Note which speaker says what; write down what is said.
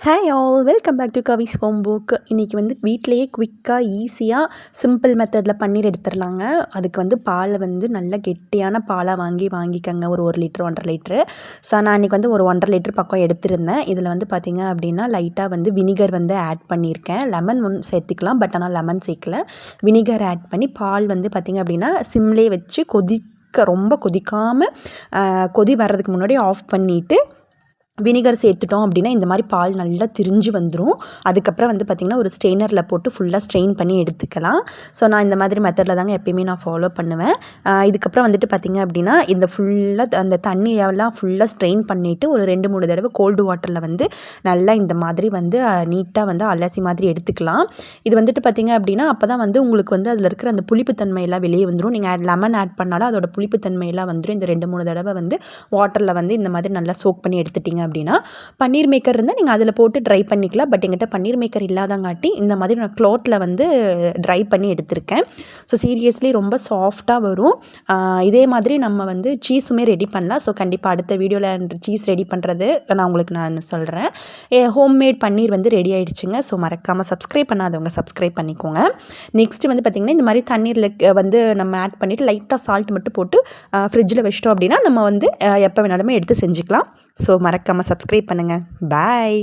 Speaker 1: Hi all, welcome back to Kavi's home book. இன்றைக்கி வந்து வீட்டிலையே குவிக்காக ஈஸியாக சிம்பிள் மெத்தடில் பன்னீர் எடுத்துடலாங்க. அதுக்கு வந்து பாலை வந்து நல்ல கெட்டியான பாலாக வாங்கிக்கோங்க. ஒரு லிட்ரு 1.5 லிட்ரு. ஸோ நான் இன்றைக்கி வந்து ஒரு 1.5 லிட்ரு பக்கம் எடுத்திருந்தேன். இதில் வந்து பார்த்திங்க அப்படின்னா லைட்டாக வந்து வினிகர் வந்து ஆட் பண்ணியிருக்கேன். லெமன் சேர்த்துக்கலாம், பட் ஆனால் லெமன் சேர்க்கல. வினிகர் ஆட் பண்ணி பால் வந்து பார்த்திங்க அப்படின்னா சிம்லேயே வச்சு ரொம்ப கொதிக்காமல் கொதி வர்றதுக்கு முன்னாடி ஆஃப் பண்ணிவிட்டு வினிகர் சேர்த்துட்டோம் அப்படின்னா இந்த மாதிரி பால் நல்லா திரிஞ்சு வந்துடும். அதுக்கப்புறம் வந்து பார்த்திங்கன்னா ஒரு ஸ்ட்ரெயினரில் போட்டு ஃபுல்லாக ஸ்ட்ரெயின் பண்ணி எடுத்துக்கலாம். ஸோ நான் இந்த மாதிரி மெத்தடில் தாங்க எப்பயுமே நான் ஃபாலோ பண்ணுவேன். இதுக்கப்புறம் வந்துட்டு பார்த்திங்க அப்படின்னா இந்த ஃபுல்லாக அந்த தண்ணியெல்லாம் ஃபுல்லாக ஸ்ட்ரெயின் பண்ணிவிட்டு ஒரு 2-3 தடவை கோல்டு வாட்டரில் வந்து நல்லா இந்த மாதிரி வந்து நீட்டாக வந்து அலசி மாதிரி எடுத்துக்கலாம். இது வந்துட்டு பார்த்திங்க அப்படின்னா அப்போ தான் வந்து உங்களுக்கு வந்து அதில் இருக்கிற அந்த புளிப்புத்தன்மையெல்லாம் வெளியே வந்துடும். நீங்கள் லெமன் ஆட் பண்ணாலும் அதோட புளிப்புத்தன்மையெல்லாம் வந்துடும். இந்த 2-3 தடவை வந்து வாட்டரில் வந்து இந்த மாதிரி நல்லா சோக் பண்ணி எடுத்துட்டிங்க அப்படின்னா பன்னீர் மேக்கர் இருந்தால் நீங்கள் அதில் போட்டு ட்ரை பண்ணிக்கலாம். பட் எங்கிட்ட பன்னீர் மேக்கர் இல்லாதங்காட்டி இந்த மாதிரி நான் க்ளாத்தில் வந்து ட்ரை பண்ணி எடுத்திருக்கேன். ஸோ சீரியஸ்லி ரொம்ப சாஃப்டாக வரும். இதே மாதிரி நம்ம வந்து சீஸுமே ரெடி பண்ணலாம். ஸோ கண்டிப்பாக அடுத்த வீடியோவில் சீஸ் ரெடி பண்ணுறது நான் சொல்கிறேன். ஹோம்மேட் பன்னீர் வந்து ரெடி ஆகிடுச்சுங்க. ஸோ மறக்காமல் சப்ஸ்கிரைப் பண்ணாதவங்க சப்ஸ்கிரைப் பண்ணிக்கோங்க. நெக்ஸ்ட்டு வந்து பார்த்திங்கன்னா இந்த மாதிரி தண்ணீரில் வந்து நம்ம ஆட் பண்ணிவிட்டு லைட்டாக சால்ட் மட்டும் போட்டு ஃப்ரிட்ஜில் வச்சிட்டோம் அப்படின்னா நம்ம வந்து எப்போ வேணாலுமே எடுத்து செஞ்சுக்கலாம். ஸோ மறக்காமல் சப்ஸ்கிரைப் பண்ணுங்கள். பாய்.